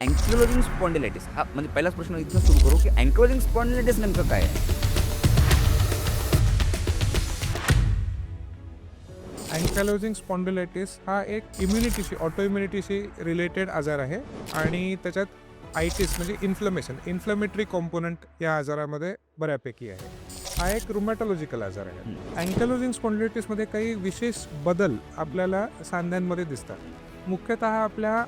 अँक्लोजिंग spondylitis हा म्हणजे पहिलाच प्रश्न इथनं सुरू करू, की अँक्लोजिंग स्पॉन्डिलायटिस नेमकं काय आहे? अँकालोजिंग स्पॉन्डिलायटिस हा एक ऑटो इम्युनिटीशी रिलेटेड आजार आहे आणि त्याच्यात आयटिस म्हणजे इन्फ्लमेटरी कॉम्पोनंट या आजारामध्ये बऱ्यापैकी आहे. हा एक रुमॅटॉलॉजिकल आजार आहे. हं. अँकालोजिंग स्पॉन्डिलायटिसमध्ये काही विशेष बदल आपल्याला सांध्यांमध्ये दिसतात. मुख्यतः आपल्या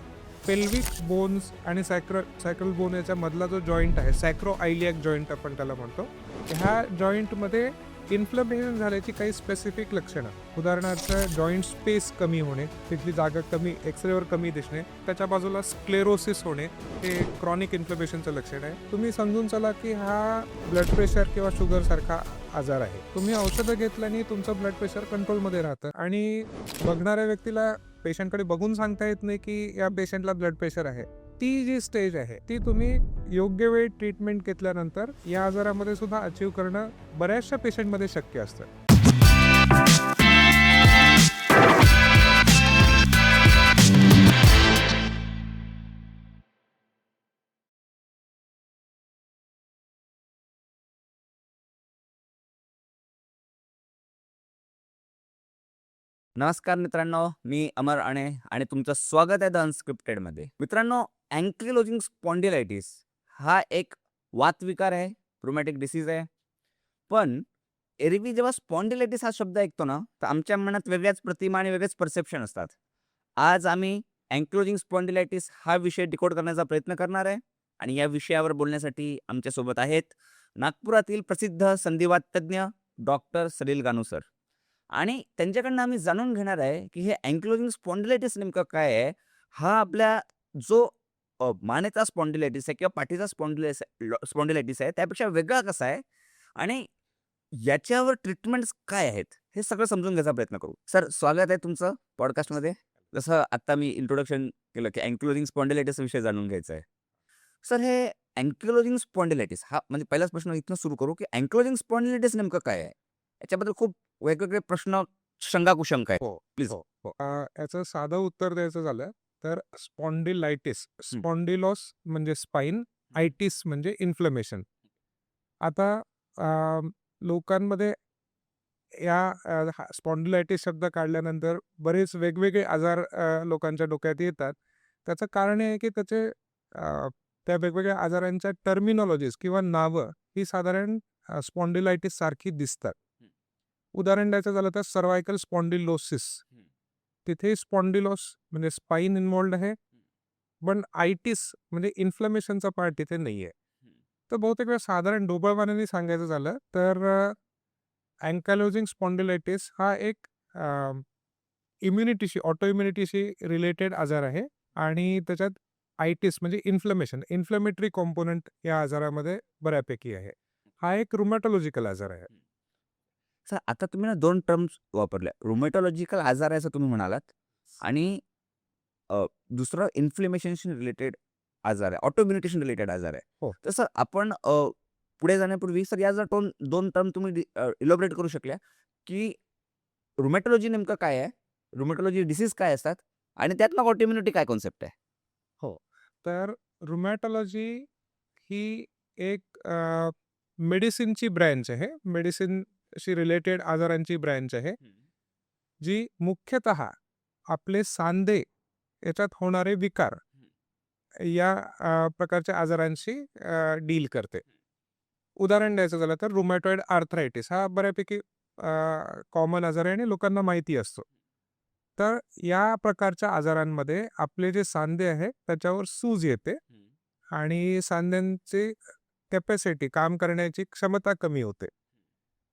पेल्विक बोन्स आणि सॅक्रल बोन याच्या मधला जो जॉईंट आहे, सॅक्रोआयलियाक जॉईंट आपण त्याला म्हणतो, ह्या जॉईंटमध्ये इन्फ्लमेशन झाल्याची काही स्पेसिफिक लक्षणं, उदाहरणार्थ जॉईंट स्पेस कमी होणे, तिथली जागा कमी, एक्सरेवर कमी दिसणे, त्याच्या बाजूला स्क्लेरोसिस होणे, हे क्रॉनिक इन्फ्लमेशनचं लक्षण आहे. तुम्ही समजून चला की हा ब्लड प्रेशर किंवा शुगर सारखा आजार आहे. तुम्ही औषधं घेतल्याने तुमचं ब्लड प्रेशर कंट्रोलमध्ये राहतं आणि बघणाऱ्या व्यक्तीला पेशंटकडे बघून सांगता येत नाही की या पेशंटला ब्लड प्रेशर आहे. ती जी स्टेज आहे ती तुम्ही योग्य वेळी ट्रीटमेंट घेतल्यानंतर या आजारामध्ये सुद्धा अचीव करणं बऱ्याचशा पेशंटमध्ये शक्य असतं. नमस्कार मित्रांनो, मी अमर अणे आणि तुमचं स्वागत आहे द अनस्क्रिप्टेडमध्ये. मित्रांनो, अँक्लोजिंग स्पॉन्डिलायटिस हा एक वातविकार आहे, रुमॅटिक डिसीज आहे. पण एरवी जेव्हा स्पॉन्डिलायटिस हा शब्द ऐकतो ना, तर आमच्या मनात वेगळ्याच प्रतिमा आणि वेगळेच परसेप्शन असतात. आज आम्ही अँक्लोजिंग स्पॉन्डिलायटिस हा विषय डिकोड करण्याचा प्रयत्न करणार आहे आणि या विषयावर बोलण्यासाठी आमच्यासोबत आहेत नागपुरातील प्रसिद्ध संधिवात तज्ज्ञ डॉक्टर सलील गानू सर. आणि त्यांच्याकडनं आम्ही जाणून घेणार आहे, की हे अँक्लोजिंग स्पॉन्डिलायटिस नेमकं काय आहे? हा आपल्या जो मानेचा स्पॉन्डिलायटिस आहे किंवा पाठीचा स्पॉन्डिलायटिस आहे, त्यापेक्षा वेगळा कसा आहे? आणि याच्यावर ट्रीटमेंट्स काय आहेत? हे सगळं समजून घ्यायचा प्रयत्न करू. सर, स्वागत आहे तुमचं पॉडकास्टमध्ये. जसं आत्ता मी इंट्रोडक्शन केलं, की अँक्लोजिंग स्पॉन्डिलायटिस विषयी जाणून घ्यायचं आहे. सर, हे अँक्लोजिंग स्पॉन्डिलायटिस हा म्हणजे पहिलाच प्रश्न इथनं सुरू करू, की अँक्लोजिंग स्पॉन्डिलायटिस नेमकं काय आहे? याच्याबद्दल खूप वेगवेगळे प्रश्न, शंका-कुशंका आहेत. हो, प्लीज. हो, हो. याचं साधं उत्तर द्यायचं झालं तर स्पॉन्डिलायटिस, हं. स्पॉन्डिलॉस म्हणजे स्पाइन, आयटिस म्हणजे इन्फ्लमेशन. आता अ, लोकांमध्ये या स्पॉन्डिलायटिस शब्द काढल्यानंतर बरेच वेगवेगळे आजार लोकांच्या डोक्यात येतात. त्याचं कारण हे आहे की त्या वेगवेगळ्या आजारांच्या टर्मिनॉलॉजीज किंवा नावं ही साधारण स्पॉन्डिलायटिस सारखी दिसतात. हं. उदाहरण द्यायचं झालं तर सर्व्हायकल स्पॉन्डिलोसिस. हं. तिथे स्पॉन्डिलॉस म्हणजे स्पाइन इन्व्हॉल्व्ड आहे, हं. पण आयटिस म्हणजे इन्फ्लमेशनचा पार्ट तिथे नाहीये. हं. तर बहुतेक वेळा साधारण ढोबळमानाने सांगायचं झालं तर अँकालोजिंग स्पॉन्डिलायटिस हा एक ऑटो इम्युनिटीशी रिलेटेड आजार आहे आणि त्याच्यात आयटिस म्हणजे इन्फ्लमेटरी कॉम्पोनंट या आजारामध्ये बऱ्यापैकी आहे. हा एक रुमॅटॉलॉजिकल आजार आहे. हं. सर, आता तुम्ही ना 2 टर्म्स वापरल्या. रुमेटॉलॉजिकल आजार आहे असं तुम्ही म्हणालात आणि दुसरं इन्फ्लेमेशनशी रिलेटेड आजार आहे. ऑटोइम्युनिटीशी रिलेटेड आजार आहे. हो. तर सर, आपण पुढे जाण्यापूर्वी सर या जर 2 टर्म तुम्ही इलॅबोरेट करू शकल्या, की रुमॅटॉलॉजी नेमकं काय आहे? रुमॅटॉलॉजी डिसीज काय असतात? आणि त्यात मग ऑटोइम्युनिटी काय कन्सेप्ट आहे? हो. तर रुमॅटॉलॉजी ही एक मेडिसिनची ब्रँच आहे. मेडिसिनशी रिलेटेड आजारांची ब्रँच आहे, हं. जी मुख्यतः आपले सांधे याच्यात होणारे विकार हं. या प्रकारच्या आजारांशी डील करते. उदाहरण द्यायचं झालं तर रुमॅटॉइड आर्थरायटिस हा बऱ्यापैकी कॉमन आजार आहे आणि लोकांना माहिती असतो. तर या प्रकारच्या आजारांमध्ये आपले जे सांधे आहे त्याच्यावर सूज येते हं. आणि सांध्यांची कॅपॅसिटी, काम करण्याची क्षमता कमी होते.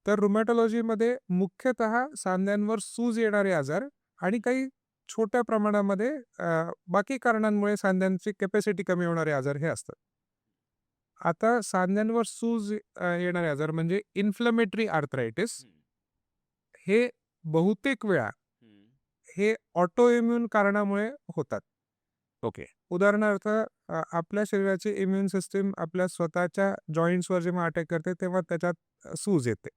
तर रुमॅटॉलॉजीमध्ये मुख्यतः सांध्यांवर सूज येणारे आजार आणि काही छोट्या प्रमाणामध्ये बाकी कारणांमुळे सांध्यांची कॅपॅसिटी कमी होणारे आजार हे असतात. आता सांध्यांवर सूज येणारे आजार म्हणजे इन्फ्लमेटरी आर्थरायटिस हं. हे बहुतेक वेळा हं. हे ऑटो इम्यून कारणामुळे होतात. ओके. उदाहरणार्थ आपल्या शरीराची इम्युन सिस्टीम आपल्या स्वतःच्या जॉइंट्सवर जेव्हा अटॅक करते तेव्हा त्याच्यात सूज येते.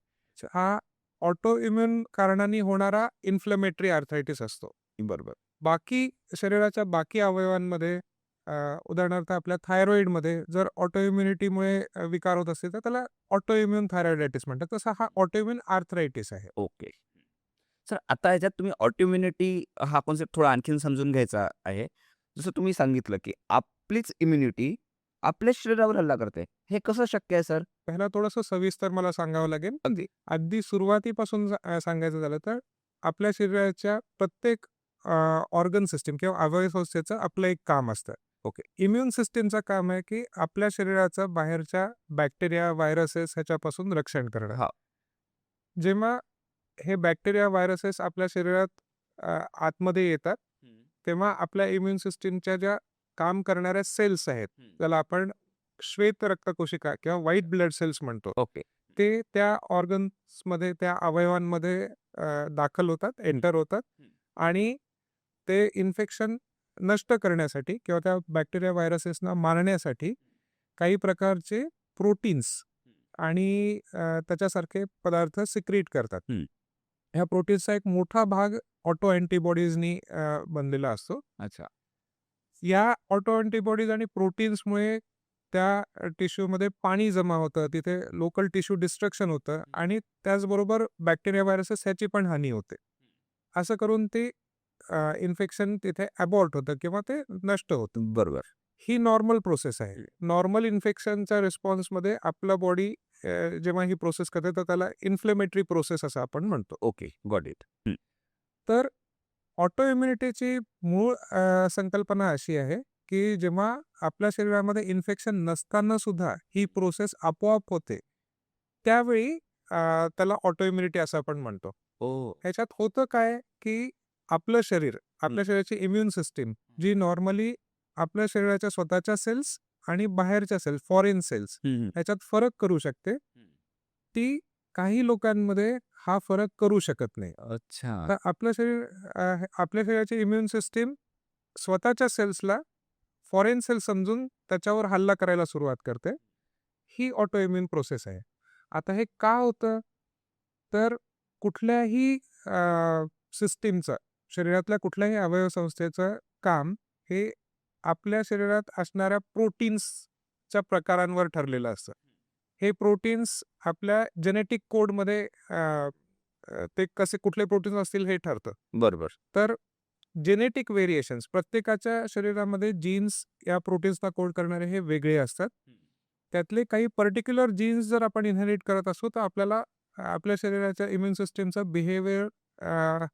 हा ऑटो इम्यून कारणाने होणारा इन्फ्लमेटरी आर्थरायटिस असतो. बरोबर. बाकी शरीराच्या बाकी अवयवांमध्ये उदाहरणार्थ आपल्या थायरॉइडमध्ये जर ऑटोइम्युनिटीमुळे विकार होत असतील तर त्याला ऑटोइम्युन थायरॉइडायटिस म्हणतात. तसा हा ऑटोइम्युन आर्थरायटिस आहे. ओके. सर आता ह्याच्यात तुम्ही ऑटोइम्युनिटी हा कॉन्सेप्ट थोडा आणखीन समजून घ्यायचा आहे. जसं तुम्ही सांगितलं, की आपलीच इम्युनिटी आपल्याच शरीरावर हल्ला करते. हे कसं शक्य आहे सर? पहिला थोडंसं सविस्तर मला सांगावं लागेल. अगदी. अगदी सुरुवातीपासून सांगायचं झालं तर आपल्या शरीराच्या प्रत्येक ऑर्गन सिस्टम किंवा अवयव संस्थेचं आपलं एक काम असतं. ओके. इम्युन सिस्टमचं काम आहे की आपल्या शरीराचं बाहेरच्या बॅक्टेरिया, व्हायरसेस ह्याच्यापासून रक्षण करणं. हां. जेव्हा हे बॅक्टेरिया, व्हायरसेस आपल्या शरीरात आतमध्ये येतात, तेव्हा आपल्या इम्युन सिस्टमच्या ज्या काम करणाऱ्या सेल्स आहेत, त्याला आपण श्वेत रक्तकोशिका किंवा व्हाईट ब्लड सेल्स म्हणतो. ओके. ते त्या ऑर्गन्समध्ये, त्या अवयवांमध्ये दाखल होतात, एंटर होतात आणि ते इन्फेक्शन नष्ट करण्यासाठी किंवा त्या बॅक्टेरिया, व्हायरसेसना मारण्यासाठी काही प्रकारचे प्रोटीन्स आणि त्याच्यासारखे पदार्थ सिक्रीट करतात. हं. ह्या प्रोटीन्सचा एक मोठा भाग ऑटो अँटीबॉडीजनी बनलेला असतो. अच्छा. या ऑटो अँटीबॉडीज आणि प्रोटीन्समुळे त्या टिश्यूमध्ये पाणी जमा होतं, तिथे लोकल टिश्यू डिस्ट्रक्शन होतं आणि त्याचबरोबर बॅक्टेरिया, व्हायरसेस ह्याची पण हानी होते. असं करून ते इन्फेक्शन तिथे अबॉर्ट होतं किंवा ते नष्ट होतं. बरोबर. ही नॉर्मल प्रोसेस आहे. नॉर्मल इन्फेक्शनच्या रिस्पॉन्समध्ये आपला बॉडी जेव्हा ही प्रोसेस करते तर त्याला इन्फ्लेमेटरी प्रोसेस असं आपण म्हणतो. ओके. Got it. तर ऑटो इम्युनिटीची मूळ संकल्पना अशी आहे की जेव्हा आपल्या शरीरामध्ये इन्फेक्शन नसताना सुद्धा ही प्रोसेस आपोआप होते, त्यावेळी त्याला ऑटो इम्युनिटी असं आपण म्हणतो. ओह! ह्याच्यात होतं काय की आपलं शरीर, आपल्या शरीराची इम्युन सिस्टीम जी नॉर्मली आपल्या शरीराच्या स्वतःच्या सेल्स आणि बाहेरच्या सेल्स, फॉरेन सेल्स ह्याच्यात फरक करू शकते. ती काही लोकांमध्ये हा फरक करू शकत नाही. अच्छा. तर आपल्या शरीराची इम्युन सिस्टीम स्वतःच्या सेल्सला फॉरेन सेल्स समजून त्याच्यावर हल्ला करायला सुरुवात करते. ही ऑटो इम्युन प्रोसेस आहे. आता हे का होतं? तर कुठल्याही सिस्टीमचं, शरीरातल्या कुठल्याही अवयव संस्थेचं काम हे आपल्या शरीरात असणाऱ्या प्रोटीन्सच्या प्रकारांवर ठरलेलं असतं. हे प्रोटीन्स आपल्या जेनेटिक कोडमध्ये ते कसे कुठले प्रोटीन्स असतील हे ठरतं. बरोबर. तर जेनेटिक व्हेरिएशन्स प्रत्येकाच्या शरीरामध्ये जीन्स या प्रोटीन्सना कोड करणारे हे वेगळे असतात. त्यातले काही पर्टिक्युलर जीन्स जर आपण इनहेरिट करत असू तर आपल्याला आपल्या शरीराच्या इम्युन सिस्टीमचा बिहेवियर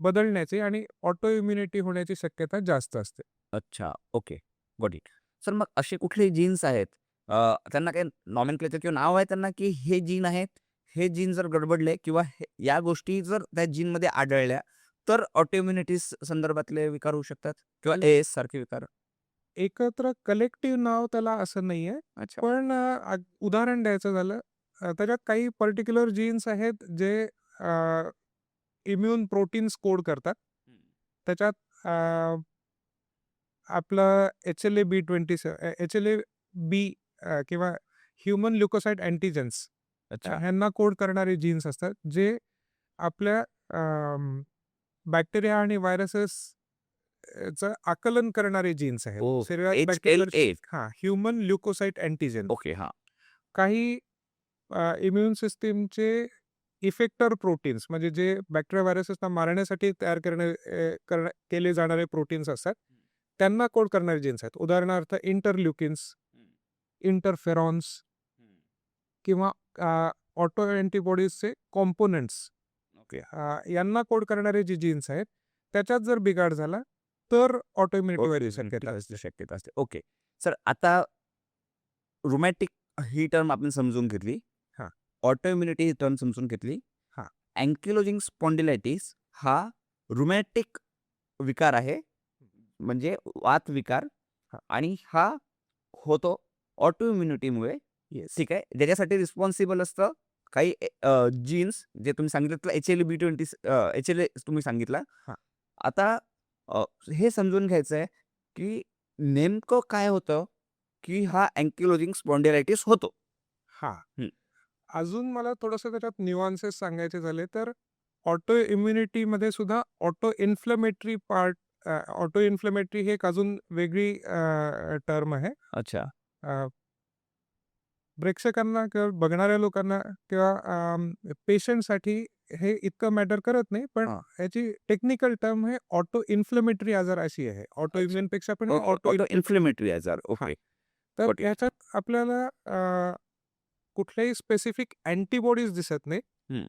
बदलण्याची आणि ऑटो इम्युनिटी होण्याची शक्यता जास्त असते. अच्छा. ओके. Got it. सर मग असे कुठले जीन्स आहेत त्यांना काही नॉमेनक्लेचर किंवा नाव आहे त्यांना, की हे जीन आहेत, हे जीन जर गडबडले किंवा या गोष्टी जर त्या जीनमध्ये आढळल्या, तर ऑटोइम्युनिटी संदर्भातले विकार होऊ शकतात किंवा एएस सारखे विकार? एकत्र कलेक्टिव्ह नाव त्याला असं नाहीये. अच्छा. पण उदाहरण द्यायचं झालं त्याच्यात काही पर्टिक्युलर जीन्स आहेत जे इम्युन प्रोटीन्स कोड करतात. त्याच्यात आपलं HLA-B27 HLA-B किंवा ह्युमन ल्युकोसाइट अँटिजेन्स अच्छा. ह्यांना कोड करणारे जीन्स असतात, जे आपल्या बॅक्टेरिया आणि व्हायरसेस चं आकलन करणारे जीन्स आहेत. ओह! शरीरात HLA. Human leukocyte antigen. Okay. हां. काही इम्युन सिस्टीमचे इफेक्टर प्रोटीन्स म्हणजे जे बॅक्टेरिया व्हायरसेसना मारण्यासाठी तयार केले जाणारे प्रोटीन्स असतात, त्यांना कोड करणारे जीन्स आहेत. उदाहरणार्थ इंटरल्युकिन्स, इंटरफेरॉन्स किंवा ऑटो अँटीबॉडीजचे कॉम्पोनंट्स ओके. यांना कोड करणारे जे जीन्स आहेत, त्याच्यात जर बिघाड झाला तर ऑटो इम्युनिटी व्हायची शक्यता असते. शक्यता असते. ओके. सर आता रुमॅटिक ही टर्म आपण समजून घेतली. हां. ऑटोइम्युनिटी ही टर्म समजून घेतली. हां. अँकिलोजिंग स्पॉन्डिलायटिस हा रुमॅटिक विकार आहे, म्हणजे वात विकार हां. आणि हा होतो ऑटोइम्युनिटीमुळे. येस. ठीक आहे. ज्याच्यासाठी रिस्पॉन्सिबल असतं काही जीन्स जे तुम्ही सांगितलं HLA-B20 HLA तुम्ही सांगितला. हां. आता हे समजून घ्यायचं आहे, की नेमकं काय होतं, की हा अँकिलोजिंग स्पॉन्डिलायटिस होतो? हां. हं. अजून मला थोडंसं त्याच्यात न्यूआन्सेस सांगायचे झाले तर ऑटो इम्युनिटीमध्ये सुद्धा auto inflammatory part auto inflammatory ही एक अजून वेगळी टर्म आहे. अच्छा. प्रेक्षकांना किंवा बघणाऱ्या लोकांना किंवा पेशंटसाठी हे इतकं मॅटर करत नाही, पण हां. ह्याची टेक्निकल टर्म हे ऑटो इन्फ्लेमेटरी आजार अशी आहे. ऑटो अच्छा. इम्युनपेक्षा पण ओके. ऑटो ऑटो इन्फ्लेमेटरी आजार. हां. ओके. तर गॉट इट. ह्याच्यात आपल्याला कुठल्याही स्पेसिफिक अँटीबॉडीज दिसत नाही हं.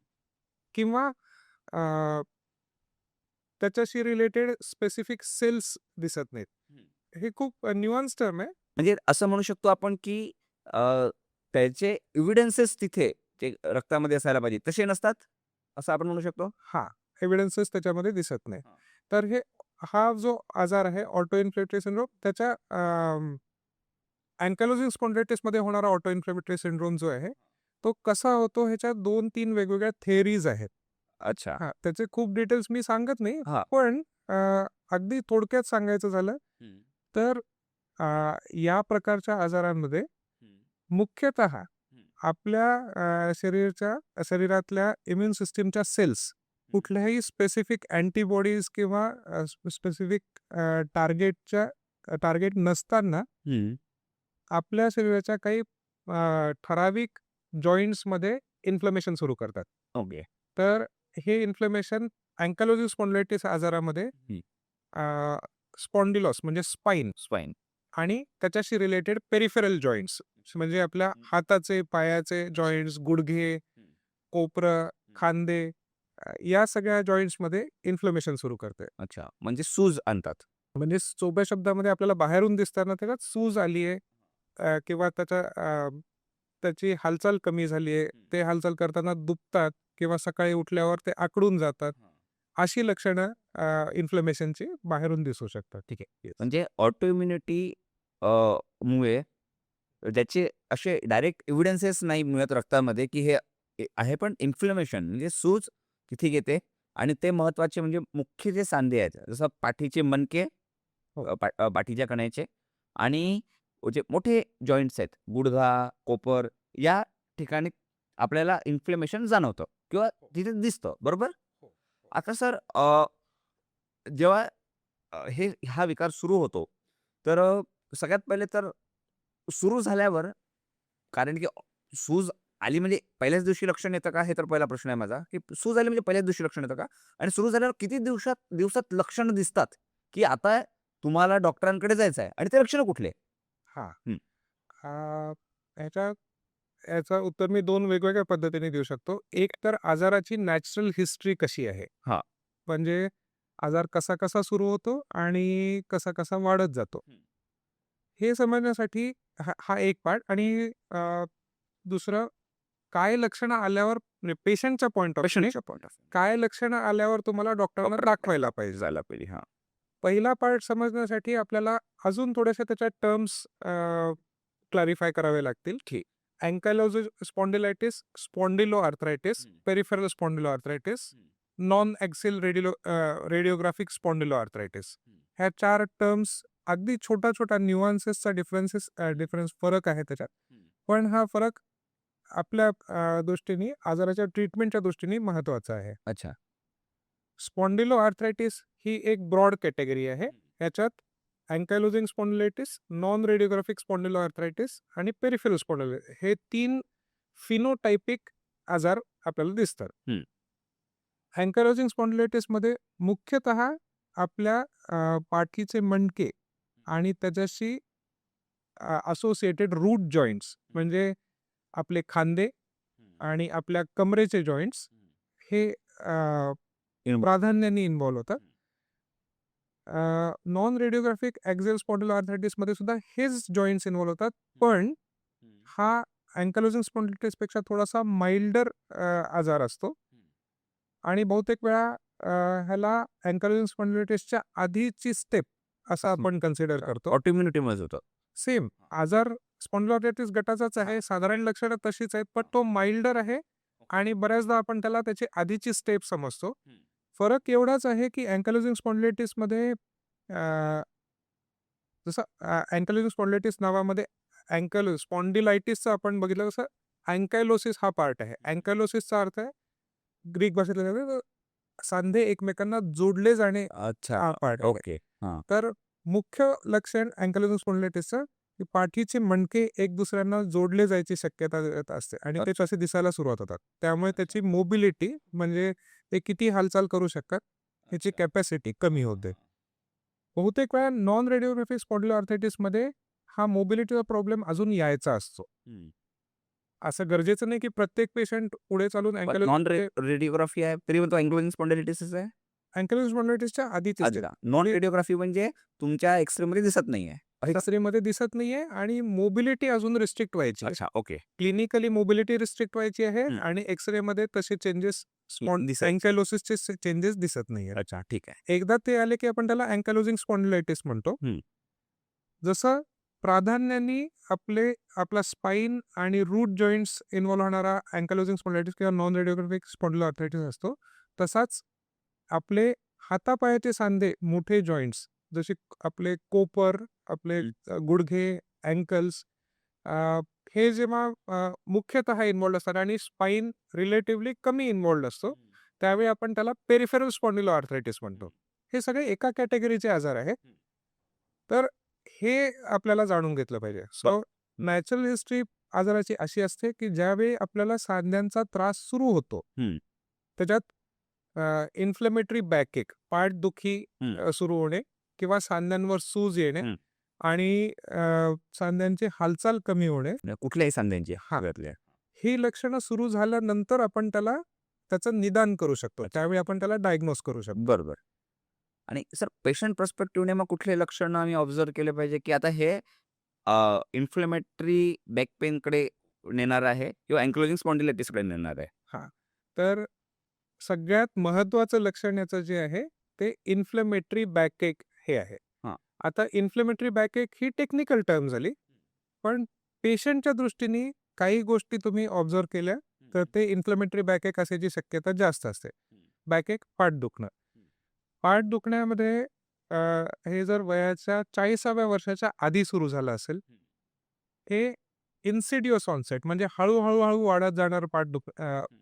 किंवा अ, त्याच्याशी रिलेटेड स्पेसिफिक सेल्स दिसत नाहीत. हे खूप न्यूअन्स टर्म आहे. म्हणजे असं म्हणू शकतो आपण, की अ, त्याचे एव्हिडन्सेस तिथे जे रक्तामध्ये असायला पाहिजे तसे नसतात, असं आपण म्हणू शकतो? हां, एव्हिडन्सेस त्याच्यामध्ये दिसत नाही. हां. तर हा जो आजार आहे ऑटो इन्फ्लेमेटरी सिंड्रोम त्याच्या अँकायलोजिंग स्पॉन्डिलायटिसमध्ये होणारा ऑटो इन्फ्लेमेटरी सिंड्रोम जो आहे, तो कसा होतो ह्याच्यात 2-3 वेगवेगळ्या थिअरीज आहेत. अच्छा. हां, त्याचे खूप डिटेल्स मी सांगत नाही. हां. पण अगदी थोडक्यात सांगायचं झालं हं. तर अ, या प्रकारच्या आजारांमध्ये हं. मुख्यतः हं. आपल्या शरीरातल्या इम्युन सिस्टमच्या सेल्स कुठल्याही स्पेसिफिक अँटीबॉडीज किंवा स्पेसिफिक टार्गेट नसताना हं. आपल्या शरीराच्या काही ठराविक जॉइंट्समध्ये इन्फ्लमेशन सुरू करतात. ओके. तर हे इन्फ्लमेशन अँकायलोजिंग स्पॉन्डिलायटिस आजारामध्ये हं. स्पॉन्डिलॉस म्हणजे स्पाइन स्वाईन. आणि त्याच्याशी रिलेटेड पेरिफेरल जॉइंट्स म्हणजे आपल्या हाताचे, पायाचे जॉइंट्स, गुडघे, कोपरं, खांदे या सगळ्या जॉइंट्समध्ये इन्फ्लमेशन सुरू करते. अच्छा. म्हणजे सूज आणतात. म्हणजे सोप्या शब्दामध्ये आपल्याला बाहेरून दिसताना त्याच्यात सूज आली आहे किंवा त्याची हालचाल कमी झाली आहे. ते हालचाल करताना दुखतात किंवा सकाळी उठल्यावर ते आखडून जातात. अशी लक्षणं इन्फ्लमेशनची बाहेरून दिसू शकतात. ठीक आहे. म्हणजे ऑटो इम्युनिटी मुळे त्याचे असे डायरेक्ट एव्हिडन्सेस नाही मिळत रक्तामध्ये, की हे आहे. पण इन्फ्लमेशन म्हणजे सूज तिथे येते आणि ते महत्त्वाचे म्हणजे मुख्य जे सांधे आहेत, जसं पाठीचे मणके, हो. पाठीच्या कण्याचे आणि जे मोठे जॉइंट्स आहेत, गुडघा, कोपर या ठिकाणी आपल्याला इन्फ्लमेशन जाणवतं किंवा तिथे दिसतं, बरोबर? आता सर जेव्हा हा विकार सुरू होतो, तर सगळ्यात पहिले तर सुरू झाल्यावर कारण की सूज आली म्हणजे पहिल्याच दिवशी लक्षण येतं का? हे तर पहिला प्रश्न आहे माझा, की सूज आली म्हणजे पहिल्याच दिवशी लक्षण येतं का? आणि सुरू झाल्यावर किती दिवसात लक्षणं दिसतात, की आता तुम्हाला डॉक्टरांकडे जायचं आहे आणि ते लक्षणं कुठले? हां. हं. अ, ह्याच्या याचं उत्तर मी 2 वेगवेगळ्या पद्धतीने देऊ शकतो. एक तर आजाराची नॅचरल हिस्ट्री कशी आहे? हां. म्हणजे आजार कसा-कसा सुरू होतो आणि कसा-कसा वाढत जातो. हं. हे समजण्यासाठी हा हा एक पार्ट आणि दुसरं काय लक्षणं आल्यावर म्हणजे पेशंटच्या पॉइंट ऑफ व्ह्यूने पेशंटच्या पॉइंट ऑफ काय लक्षणं आल्यावर तुम्हाला डॉक्टरांना दाखवायला पाहिजे. जायला पाहिजे. हां. पहिला पार्ट समजण्यासाठी आपल्याला अजून थोड्याशा त्याच्या टर्म्स क्लॅरिफाय करावे लागतील. ठीक. Ankylosing spondylitis, spondyloarthritis, peripheral spondyloarthritis, non axial radiographic spondyloarthritis. ह्या 4 टर्म्स अगदी छोटा-छोटा न्यूअन्सेसचा डिफरन्स फरक आहे त्याच्यात. पण हा फरक आपल्या दृष्टीने आजाराच्या ट्रीटमेंटच्या दृष्टीने महत्त्वाचा आहे. अच्छा. स्पॉन्डिलो आर्थरायटिस ही एक ब्रॉड कॅटेगरी आहे. ह्याच्यात अँकायलोजिंग स्पॉन्डिलायटिस, नॉन रेडिओग्राफिक स्पॉन्डिलो आर्थरायटिस आणि पेरिफेरल स्पॉन्डिलो हे 3 फिनोटाइपिक आजार आपल्याला दिसतात. हं. अँकायलोजिंग स्पॉन्डिलायटिसमध्ये मुख्यतः आपल्या पाठीचे मणके आणि त्याच्याशी असोसिएटेड रूट जॉइंट्स म्हणजे आपले खांदे आणि आपल्या कमरेचे जॉइंट्स हे प्राधान्याने इन्व्हॉल्व होतात. नॉन रेडिओग्राफिक ॲक्झियल स्पॉन्डिलो आर्थरायटिसमध्ये सुद्धा हेच जॉइंट्स इन्व्हॉल्व होतात. पण हा अँकायलोजिंग स्पॉन्डिलायटिसपेक्षा थोडासा माइल्डर आजार असतो आणि बहुतेक वेळा ह्याला अँकायलोजिंग स्पॉन्डिलायटिसच्या आधीची स्टेप असं आपण कन्सिडर करतो. ऑटो इम्युनिटीमध्ये होतं. सेम आजार स्पॉन्डिलायटिस गटाचाच आहे. साधारण लक्षणं तशीच आहेत, पण तो माइल्डर आहे आणि बऱ्याचदा आपण त्याला त्याची आधीची स्टेप समजतो. फरक एवढाच आहे, की अँकायलोजिंग स्पॉन्डिलायटिसमध्ये जसं अँकायलोजिंग स्पॉन्डिलायटिस नावामध्ये स्पॉन्डिलायटिसचं आपण बघितलं तसं अँकायलोसिस हा पार्ट आहे. अँकायलोसिसचा अर्थ आहे ग्रीक भाषेतला सांधे एकमेकांना जोडले जाणे अच्छा. हा पार्ट आहे. ओके. हां. तर मुख्य लक्षण अँकलोजिंग स्पॉन्डिलायटिसचं की पाठीचे मणके एक दुसऱ्यांना जोडले जायची शक्यता असते आणि ते तसे दिसायला सुरुवात होतात. त्यामुळे त्याची मोबिलिटी म्हणजे ते किती हालचाल करू शकतात ह्याची कॅपॅसिटी कमी होते. बहुतेक वेळा नॉन रेडिओग्राफिक स्पॉन्डिलोआर्थरायटिसमध्ये हा मोबिलिटीचा प्रॉब्लेम अजून यायचा असतो. हं. असं गरजेचं नाही की प्रत्येक पेशंट पुढे चालून पण नॉन रेडिओग्राफी आहे तरी पण तो अँक्लोजिंग स्पॉन्डिलायटिसच आहे? अँकलोजिंग स्पॉन्डिलायटिसच्या आधीच असते. अच्छा. नॉन रेडिओग्राफी म्हणजे तुमच्या एक्स-रेमध्ये दिसत नाहीये. एक्सरेमध्ये दिसत नाहीये आणि मोबिलिटी अजून रिस्ट्रिक्ट व्हायची आहे. अच्छा. ओके. क्लिनिकली मोबिलिटी रिस्ट्रिक्ट व्हायची आहे हं. आणि एक्सरेमध्ये तसे चेंजेस दिसायचे. अँकायलोसिसचे चेंजेस दिसत नाहीये. अच्छा. ठीक आहे. एकदा ते आले की आपण त्याला अँकायलोजिंग स्पॉन्डिलायटिस म्हणतो. हं. जसं प्राधान्याने आपला स्पाइन आणि रूट जॉइंट्स इन्व्हॉल्व होणारा अँकायलोजिंग स्पॉन्डिलायटिस किंवा नॉन रेडिओग्राफिक स्पॉन्डिलोआर्थरायटिस असतो. तसाच आपले हातापायाचे सांधे मोठे जॉइंट्स जसे आपले कोपर, आपले गुडघे, अँकल्स हे जेव्हा मुख्यतः इन्व्हॉल्ड असतात आणि स्पाइन रिलेटिव्हली कमी इन्व्हॉल्ड असतो, त्यावेळी आपण त्याला पेरिफेरल स्पॉन्डिलोआर्थरायटिस म्हणतो. हे सगळे एका कॅटेगरीचे आजार आहेत. तर हे आपल्याला जाणून घेतलं पाहिजे. सो नॅचरल हिस्ट्री आजाराची अशी असते की ज्यावेळी आपल्याला सांध्यांचा त्रास सुरू होतो, हं. त्याच्यात इन्फ्लेमेटरी बॅकएक, पाठदुखी हं. सुरू होणे किंवा सांध्यांवर सूज येणे हं. आणि सांध्यांची हालचाल कमी होणे, म्हणजे कुठल्याही सांध्यांची हां. हातातल्या. ही लक्षणं सुरू झाल्यानंतर आपण त्याचं निदान करू शकतो. त्यावेळी आपण त्याला डायग्नोज करू शकतो. बरोबर. आणि सर पेशंट पर्स्पेक्टिव्हने मग कुठले लक्षणं आम्ही ऑब्झर्व्ह केले पाहिजे, की आता हे इन्फ्लेमेटरी बॅक पेनकडे नेणार आहे किंवा अँक्लोजिंग स्पॉन्डिलायटिसकडे नेणार आहे? हां. तर सगळ्यात महत्त्वाचं लक्षण याचं जे आहे, ते इन्फ्लेमेटरी बॅकएक हे आहे. हां. आता इन्फ्लेमेटरी बॅकएक ही टेक्निकल टर्म झाली. पण पेशंटच्या दृष्टीने काही गोष्टी तुम्ही ऑब्झर्व्ह केल्या, तर ते इन्फ्लेमेटरी बॅकएक असायची शक्यता जास्त असते. बॅकएक, पाठ दुखणं. पाठ दुखण्यामध्ये हे जर वयाच्या 40व्या वर्षाच्या आधी सुरू झालं असेल, हे इन्सिडियस ऑन्सेट म्हणजे हळू वाढत जाणारं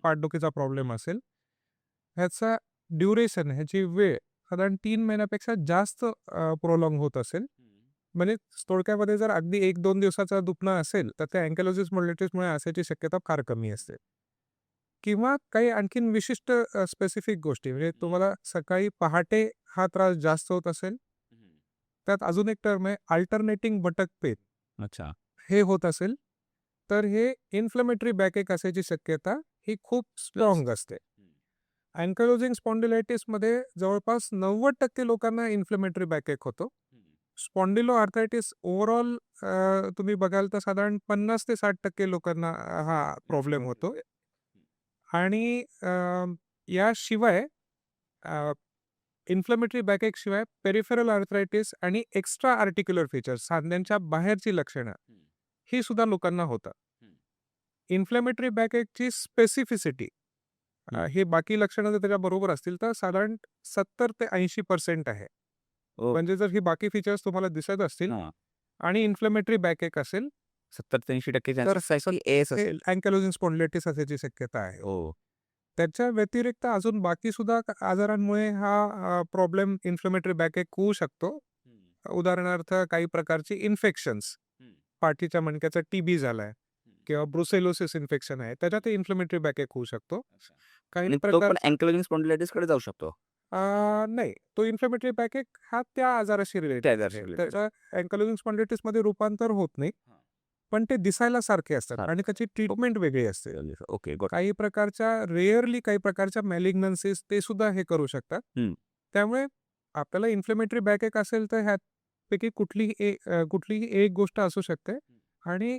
पाठदुखीचा प्रॉब्लेम असेल. ह्याचा ड्युरेशन, ह्याची वेळ साधारण 3 महिन्यापेक्षा जास्त प्रोलॉंग होत असेल. म्हणजे थोडक्यामध्ये जर अगदी 1-2 दिवसाचं दुखणं असेल, तर ते अँकायलोजिंग स्पॉन्डिलायटिसमुळे असायची शक्यता फार कमी असते. किंवा काही आणखीन विशिष्ट स्पेसिफिक गोष्टी म्हणजे तुम्हाला सकाळी पहाटे हा त्रास जास्त होत असेल, त्यात अजून एक टर्म आहे अल्टरनेटिंग बटक पेन. अच्छा. हे होत असेल, तर हे इन्फ्लेमेटरी बॅकएक असायची शक्यता ही खूप स्ट्रॉंग असते. अँकायलोजिंग स्पॉन्डिलायटिसमध्ये जवळपास 90% लोकांना इन्फ्लेमेटरी बॅकएक होतो. स्पॉन्डिलोआर्थरायटिस ओव्हरऑल तुम्ही बघाल तर साधारण 50 ते 60% लोकांना हा प्रॉब्लेम होतो. आणि याशिवाय इन्फ्लेमेटरी बॅकएक शिवाय पेरिफेरल आर्थरायटिस आणि एक्स्ट्रा आर्टिक्युलर फीचर्स सांध्यांच्या बाहेरची लक्षणं ही सुद्धा लोकांना होतात. इन्फ्लेमेटरी बॅकएकची स्पेसिफिसिटी हे बाकी लक्षणं जर त्याच्याबरोबर असतील तर साधारण 70 ते 80% आहे. ओ. म्हणजे जर ही बाकी फीचर्स तुम्हाला दिसत असतील हां. आणि इन्फ्लेमेटरी बॅकएक असेल 70 ते 80% तर चान्सेस आहे की एएस हे असेल. अँकायलोजिंग स्पॉन्डिलायटिस असायची शक्यता आहे. हो. त्याच्या व्यतिरिक्त अजून बाकी सुद्धा आजारांमुळे हा प्रॉब्लेम इन्फ्लेमेटरी बॅकएक होऊ शकतो. उदाहरणार्थ काही प्रकारची इन्फेक्शन्स, पाठीच्या मणक्याचा टीबी झालाय किंवा ब्रुसेलोसिस इन्फेक्शन आहे, त्याच्यात इन्फ्लेमेटरी बॅकएक होऊ शकतो. काही आणि तो प्रकार पण अँक्लोजिंग स्पॉन्डिलायटिसकडे जाऊ शकतो. नाही, तो इन्फ्लेमेटरी बॅकएक हा त्या आजाराशी त्या रिलेटेड आजाराशी आहे. related. त्याचं अँकायलोजिंग स्पॉन्डिलायटिसमध्ये रूपांतर होत नाही. पण ते दिसायला सारखे असतात सारखे. आणि त्याची ट्रीटमेंट वेगळी असते. ओके. गॉट. काही प्रकारच्या मॅलिग्नन्सीज ते सुद्धा हे करू शकतात. हं. त्यामुळे आपल्याला इन्फ्लेमेटरी बॅकएक असेल तर ह्यापैकी कुठलीही एक गोष्ट असू शकते आणि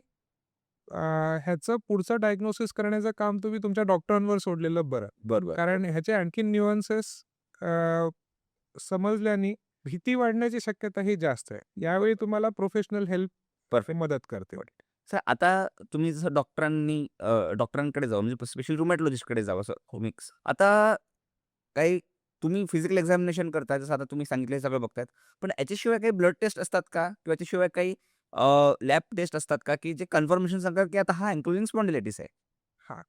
ह्याचं पुढचं डायग्नोसिस करण्याचं काम तुम्ही तुमच्या डॉक्टरांवर सोडलेलं बरं. बरोबर. कारण ह्याचे आणखीन न्यूअन्सेस समजल्याने भीती वाढण्याची शक्यता ही जास्त आहे. यावेळी तुम्हाला प्रोफेशनल हेल्प परफेक्ट. मदत करते. सर आता तुम्ही जसं डॉक्टरांकडे जावं म्हणजे स्पेशल रुमॅटॉलॉजिस्टकडे जावं असं होमिक्स. आता काही तुम्ही फिजिकल एक्झामिनेशन करताय जसं आता तुम्ही सांगितलं सगळं बघतायत. पण याच्याशिवाय काही ब्लड टेस्ट असतात का? किंवा याच्याशिवाय काही लॅब टेस्ट असतात का, की जे कन्फर्मेशन सांगतात की आता हा अँक्लोजिंग स्पॉन्डिलायटिस आहे? हां.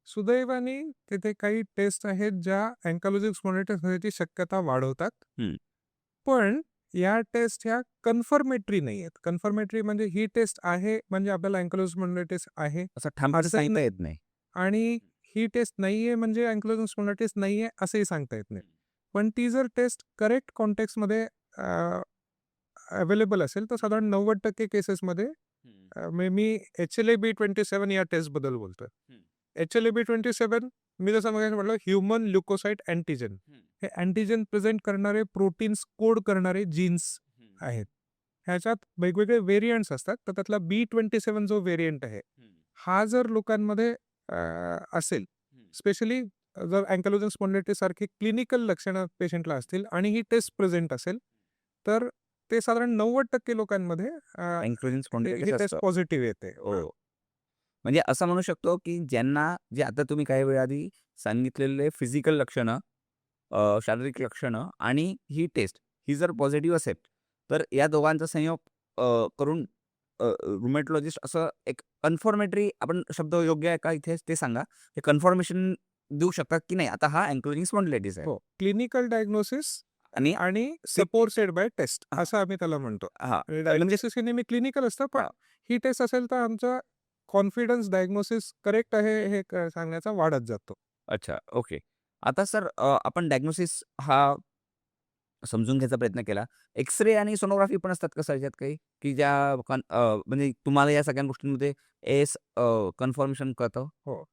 सुदैवाने तिथे काही टेस्ट आहेत ज्या अँकायलोजिंग स्पॉन्डिलायटिस होण्याची शक्यता वाढवतात. हं. पण या टेस्ट ह्या कन्फर्मेटरी नाही आहेत. कन्फर्मेटरी म्हणजे ही टेस्ट आहे म्हणजे आपल्याला अँकायलोजिंग स्पॉन्डिलायटिस आहे असं ठामपणे असंही सांगता नाही. येत नाही. आणि ही टेस्ट नाहीये म्हणजे अँकायलोजिंग स्पॉन्डिलायटिस नाहीये असंही सांगता येत नाही. पण ती जर टेस्ट करेक्ट कॉन्टेक्स्टमध्ये अवेलेबल असेल तर साधारण 90% केसेसमध्ये मी HLA-B27 या टेस्टबद्दल बोलतोय. HLA-B27 मी जसं मगाशी म्हटलं ह्युमन ल्युकोसाइट अँटिजेन. हे अँटिजेन प्रेझेंट करणारे प्रोटीन्स कोड करणारे जीन्स आहेत. ह्याच्यात वेगवेगळे व्हेरियंट्स असतात. तर त्यातला B27 जो व्हेरियंट आहे, हा जर लोकांमध्ये असेल, स्पेशली जर अँकायलोजिंग स्पॉन्डिलायटिस सारखी क्लिनिकल लक्षणं पेशंटला असतील आणि ही टेस्ट प्रेझेंट असेल, तर ते साधारण 90% लोकांमध्ये अँक्लोजिंग हे स्पॉन्डिलायटिस टेस्ट असतं. पॉझिटिव्ह येते. हो. म्हणजे असं म्हणू शकतो, की ज्यांना जे आता तुम्ही काही वेळाआधी सांगितलेले फिजिकल लक्षणं, शारीरिक लक्षणं आणि ही टेस्ट ही जर पॉझिटिव्ह असेल, तर या दोघांचा संयोग करून रुमॅटॉलॉजिस्ट असं एक कन्फर्मेटरी आपण शब्द योग्य आहे का इथे ते सांगा? हे कन्फर्मेशन देऊ शकतात, की नाही आता हा अँक्लोजिंग स्पॉन्डिलायटिस आहे. हो. क्लिनिकल डायग्नोसिस आणि आणि सपोर्टेड बाय टेस्ट हां. असं आम्ही त्याला म्हणतो. हां. म्हणजे डायग्नोसिस हे नेहमी क्लिनिकल असतं, पण हां. ही टेस्ट असेल तर आमचा कॉन्फिडन्स डायग्नोसिस करेक्ट आहे हे सांगण्याचा वाढत जातो. अच्छा, ओके. आता सर आपण डायग्नोसिस हा समजून घ्यायचा प्रयत्न केला. एक्स-रे आणि सोनोग्राफी पण असतात का सर याच्यात काही? की ज्या म्हणजे तुम्हाला या सगळ्या गोष्टींमध्ये कन्फर्मेशन कळतं? हो.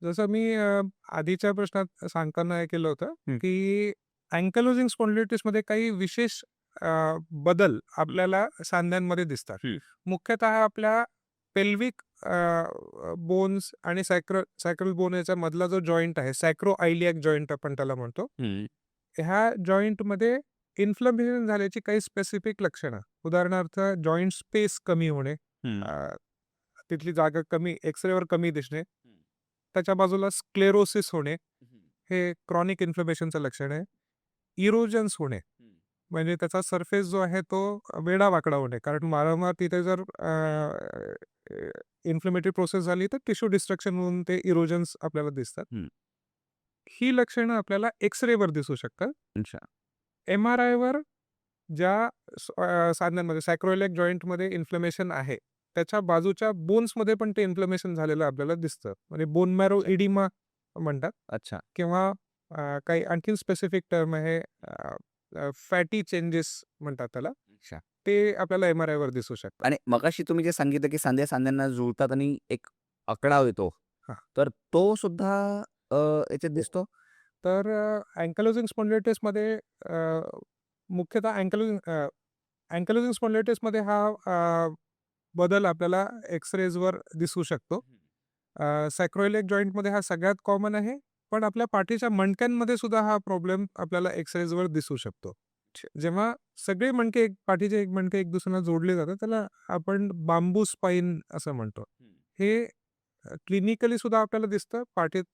जसं मी आधीच्या प्रश्नात सांगताना हे केलं होतं, हं. की अँकायलोजिंग स्पॉन्डिलायटिसमध्ये काही विशेष अ, बदल आपल्याला सांध्यांमध्ये दिसतात. हं. मुख्यतः आपल्या पेल्विक बोन्स आणि सॅक्रल बोन याच्या मधला जो जॉइंट आहे, सॅक्रोआयलियाक जॉइंट आपण त्याला म्हणतो. हं. ह्या जॉइंटमध्ये इन्फ्लमेशन झाल्याची काही स्पेसिफिक लक्षणं. उदाहरणार्थ जॉइंट स्पेस कमी होणे, हं. अ, तिथली जागा कमी एक्स-रेवर कमी दिसणे, त्याच्या बाजूला स्क्लेरोसिस होणे, हे क्रॉनिक इन्फ्लमेशनचं लक्षण आहे. इरोजन्स होणे, म्हणजे त्याचा सरफेस जो आहे तो वेडावाकडा होणे. कारण वारंवार तिथे जर इन्फ्लेमेटरी प्रोसेस झाली तर टिश्यू डिस्ट्रक्शन होऊन ते इरोजन्स आपल्याला दिसतात. हं. ही लक्षणं आपल्याला एक्स-रेवर दिसू शकतात. अच्छा. MRIवर ज्या सांध्यांमध्ये सॅक्रोइलियाक जॉइंटमध्ये इन्फ्लमेशन आहे, त्याच्या बाजूच्या बोन्समध्ये पण ते इन्फ्लमेशन झालेलं आपल्याला दिसतं. म्हणजे बोन मॅरो इडिमा म्हणतात अच्छा. किंवा काही आणखीन स्पेसिफिक टर्म आहे फॅटी चेंजेस म्हणतात त्याला. अच्छा. ते आपल्याला MRIवर दिसू शकतात. आणि मगाशी तुम्ही जे सांगितलं, की सांध्या सांध्यांना जुळतात आणि एक आकडा येतो. हां. तर तो सुद्धा याच्यात दिसतो? तर अँकायलोजिंग स्पॉन्डिलायटिसमध्ये मुख्यतः अँकायलोजिंग स्पॉन्डिलायटिसमध्ये हा बदल आपल्याला एक्स-रेजवर दिसू शकतो. सॅक्रोइलियाक जॉइंटमध्ये हा सगळ्यात कॉमन आहे. पण आपल्या पाठीच्या मणक्यांमध्ये सुद्धा हा प्रॉब्लेम आपल्याला एक्स-रेजवर दिसू शकतो. जेव्हा सगळे मणके पाठीचे एक मणके एक दुसऱ्यांना जोडले जातात, त्याला आपण बांबू स्पाईन असं म्हणतो. हे क्लिनिकली सुद्धा आपल्याला दिसतं. पाठीत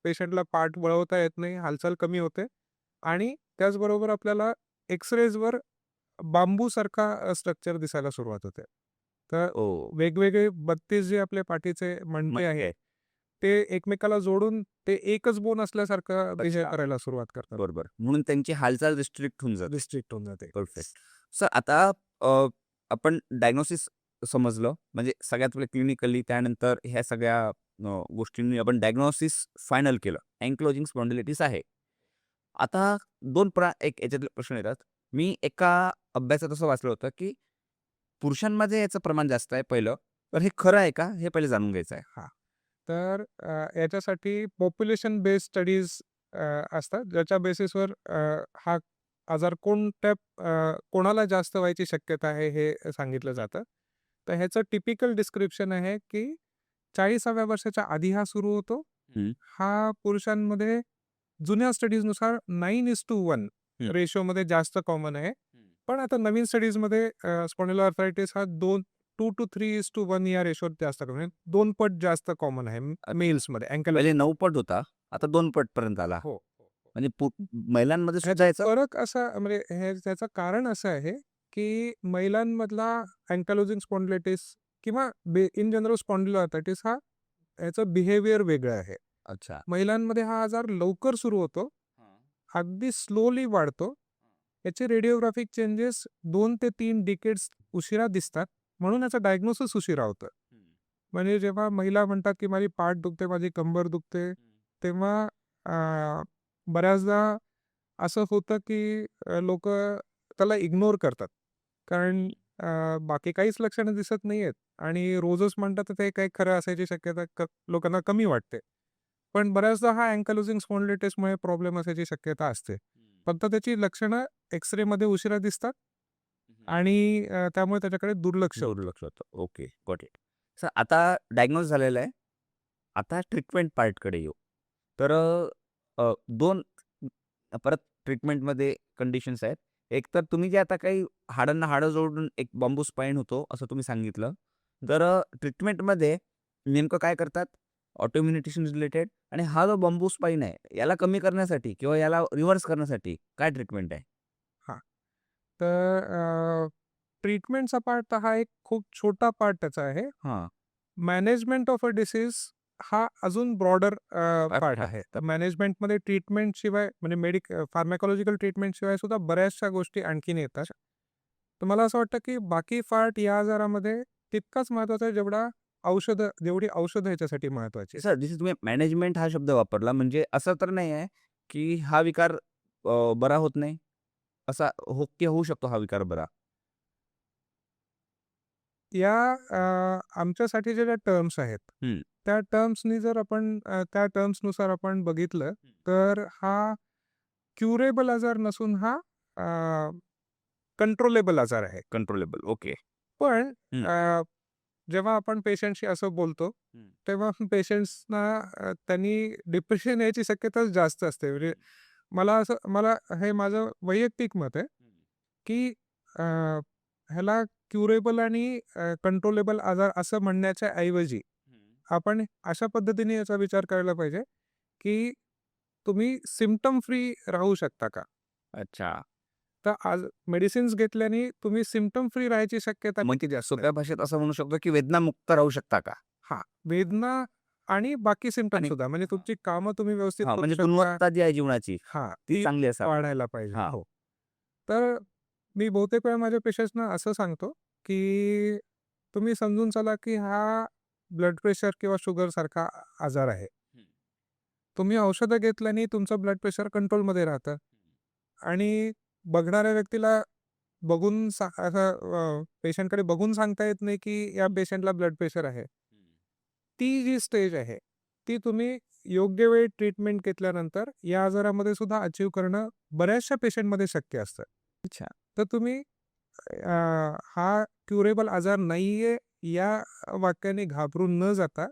पेशंटला पाठ वळवता येत नाही, हालचाल कमी होते आणि त्याचबरोबर आपल्याला एक्स-रेजवर बांबूसारखा स्ट्रक्चर दिसायला सुरुवात होते. तर ओह! वेगवेगळे 32 जे आपले पाठीचे मणके आहेत, ते एकमेकाला जोडून ते एकच बोन असल्यासारखं बिहेव अच्छा. करायला सुरुवात करतात. बरोबर. म्हणून त्यांची हालचाल रिस्ट्रिक्ट होऊन जाते. रिस्ट्रिक्ट होऊन जाते. परफेक्ट. सर आता आपण डायग्नोसिस समजलं. म्हणजे सगळ्यात पहिले क्लिनिकली त्यानंतर ह्या सगळ्या गोष्टींनी आपण डायग्नोसिस फायनल केलं. अँक्लोजिंग स्पॉन्डिलायटिस आहे. आता एक याच्यातले प्रश्न येतात. मी एका अभ्यासात असं वाचलं होतं, की पुरुषांमध्ये याचं प्रमाण जास्त आहे पहिलं. तर हे खरं आहे का? हे पहिले जाणून घ्यायचं आहे. हां. तर याच्यासाठी पॉप्युलेशन बेस्ड स्टडीज असतात, ज्याच्या बेसिसवर हा आजार कोणाला जास्त व्हायची शक्यता आहे हे सांगितलं जातं. तर ह्याचं टिपिकल डिस्क्रिप्शन आहे, की 40व्या वर्षाच्या आधी हा सुरू होतो. हं. हा पुरुषांमध्ये जुन्या स्टडीजनुसार 9:1 हं. रेशोमध्ये जास्त कॉमन आहे. पण आता नवीन स्टडीजमध्ये स्पॉन्डिलोआर्थरायटिस हा 2 to 3:1 या रेशोत जास्त कॉमन आहे. 2 पट जास्त कॉमन आहे मेल्समध्ये पहिले 9 पट होता. आता 2 पटपर्यंत आला. हो. म्हणजे महिलांमध्ये सुद्धा ह्याचा याचं फरक असा म्हणजे त्याचं कारण असं आहे, की महिलांमधला अँकायलोजिंग स्पॉन्डिलायटिस किंवा इन जनरल स्पॉन्डिलोआर्थरायटिस हा याचं बिहेवियर वेगळं आहे. अच्छा. महिलांमध्ये हा आजार लवकर सुरू होतो, अगदी स्लोली वाढतो. याचे रेडिओग्राफिक चेंजेस 2 ते 3 डिकेड्स उशिरा दिसतात, म्हणून याचं डायग्नोसिस उशिरा होतं. म्हणजे जेव्हा महिला म्हणतात, की माझी पाठ दुखते, माझी कंबर दुखते, तेव्हा अ, बऱ्याचदा असं होतं, की लोकं त्याला इग्नोर करतात. कारण बाकी काहीच लक्षणं दिसत नाहीयेत आणि रोजच म्हणतात, तर ते काही खरं असायची शक्यता लोकांना कमी वाटते. पण बऱ्याचदा हा अँकलोजिंग स्पॉन्डिलायटिसमुळे प्रॉब्लेम असायची शक्यता असते. फक्त त्याची लक्षणं एक्स-रेमध्ये उशिरा दिसतात आणि त्यामुळे त्याच्याकडे दुर्लक्ष होतं. दुर्लक्ष होतं. Okay, got it. सर आता डायग्नोज झालेलं आहे. आता ट्रीटमेंट पार्टकडे येऊ. तर 2 परत ट्रीटमेंटमध्ये कंडिशन्स आहेत. एक तर तुम्ही जे आता काही हाडांना हाडं जोडून एक बांबू स्पाईन होतो, असं तुम्ही सांगितलं. तर ट्रीटमेंटमध्ये नेमकं काय करतात? ऑटोइम्युनिटेशन रिलेटेड आणि हा जो बांबू स्पाईन आहे, याला कमी करण्यासाठी किंवा याला रिव्हर्स करण्यासाठी काय ट्रीटमेंट आहे? हां. तर ट्रीटमेंटचा पार्ट हा एक खूप छोटा पार्ट त्याचा आहे. हां. मॅनेजमेंट ऑफ अ डिसीज हा अजून ब्रॉडर पार्ट अच्छा. आहे. तर मॅनेजमेंटमध्ये ट्रीटमेंटशिवाय म्हणजे फार्माकॉलॉजिकल ट्रीटमेंटशिवाय सुद्धा बऱ्याचशा गोष्टी आणखीन येतात. तर मला असं वाटतं, की बाकी पार्ट या आजारामध्ये तितकाच महत्त्वाचा आहे, जेवढी औषधं ह्याच्यासाठी महत्त्वाची आहेत. सर, जसे तुम्ही मॅनेजमेंट हा शब्द वापरला, म्हणजे असं तर नाही आहे, की हा विकार बरा होत नाही? असा की होऊ शकतो हा विकार बरा? या आमच्यासाठी ज्या टर्म्स आहेत, हं. त्या टर्म्सनी जर आपण त्या टर्म्सनुसार आपण बघितलं, तर हा क्युरेबल आजार नसून हा कंट्रोलेबल आजार आहे. कंट्रोलेबल. ओके. पण हं. जेव्हा आपण पेशंटशी असं बोलतो, हं. तेव्हा पेशंट्सना त्यांनी डिप्रेशन यायची शक्यता जास्त असते. म्हणजे मला हे माझं वैयक्तिक मत आहे, की अ, ह्याला क्युरेबल आणि कंट्रोलेबल आजार असं म्हणण्याच्या ऐवजी आपण अशा पद्धतीने याचा विचार करायला पाहिजे, की तुम्ही सिम्प्टम फ्री राहू शकता का? अच्छा. तर आज मेडिसिन्स घेतल्याने तुम्ही सिम्प्टम फ्री राहायची शक्यता किती म्हणजे जास्त आहे? सोप्या भाषेत असं म्हणू शकतो, की वेदनामुक्त राहू शकता का? हां, वेदना आणि बाकी सिम्प्टम्स आणि सुद्धा म्हणजे हां. तुमची कामं तुम्ही व्यवस्थित हां, करू म्हणजे शकता. गुणवत्ता जी आहे जीवनाची, हां, ती ती चांगली असावी. वाढायला पाहिजे. हां. हो. तर मी बहुतेक वेळा माझ्या पेशंट्सना असं सांगतो, की तुम्ही समजून चला, की हा ब्लड प्रेशर किंवा शुगरसारखा आजार आहे. तुम्ही औषधं घेतल्याने तुमचं ब्लड प्रेशर कंट्रोलमध्ये राहतं आणि बघणाऱ्या व्यक्तीला असं पेशंटकडे बघून सांगता येत नाही, की या पेशंटला ब्लड प्रेशर आहे. ती जी स्टेज आहे, ती तुम्ही योग्य वेळी ट्रीटमेंट घेतल्यानंतर या आजारामध्ये सुद्धा अचीव्ह करणं बऱ्याचशा पेशंटमध्ये शक्य असतं. अच्छा. तर तुम्ही हा क्युरेबल आजार नाहीये या वाक्याने घाबरून न जाता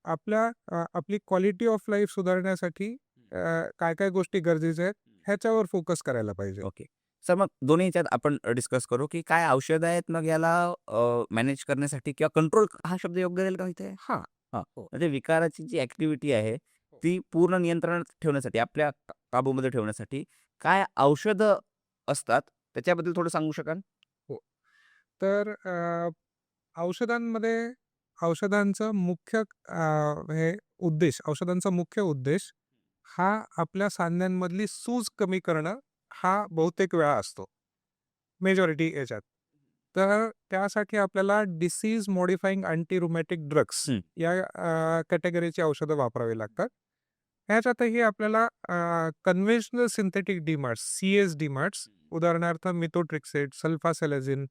आपली क्वालिटी ऑफ लाईफ सुधारण्यासाठी काय-काय गोष्टी गरजेच्या आहेत, ह्याच्यावर फोकस करायला पाहिजे. ओके. सर मग दोन्ही ह्याच्यात आपण डिस्कस करू, की काय औषधं आहेत मग याला मॅनेज करण्यासाठी किंवा कंट्रोल हा शब्द योग्य राहील का इथे? हां. हां. हो. म्हणजे विकाराची जी ॲक्टिव्हिटी आहे, ती पूर्ण नियंत्रणात ठेवण्यासाठी, आपल्या काबूमध्ये ठेवण्यासाठी काय औषधं असतात, त्याच्याबद्दल थोडं सांगू शकाल? हो. तर औषधांमध्ये औषधांचा मुख्य उद्देश हा आपल्या सांध्यांमधली सूज कमी करणं हा बहुतेक वेळा असतो. मेजॉरिटी याच्यात. तर त्यासाठी आपल्याला डिसीज मॉडिफाइंग अँटी रुमॅटिक ड्रग्स हं. या कॅटेगरीची औषधं वापरावी लागतात. ह्याच्यातही आपल्याला कन्व्हेन्शनल सिंथेटिक डीमार्ट्स, सीएस-डीमार्ट्स उदाहरणार्थ मिथोट्रिक्सेट, सल्फासेलेझिन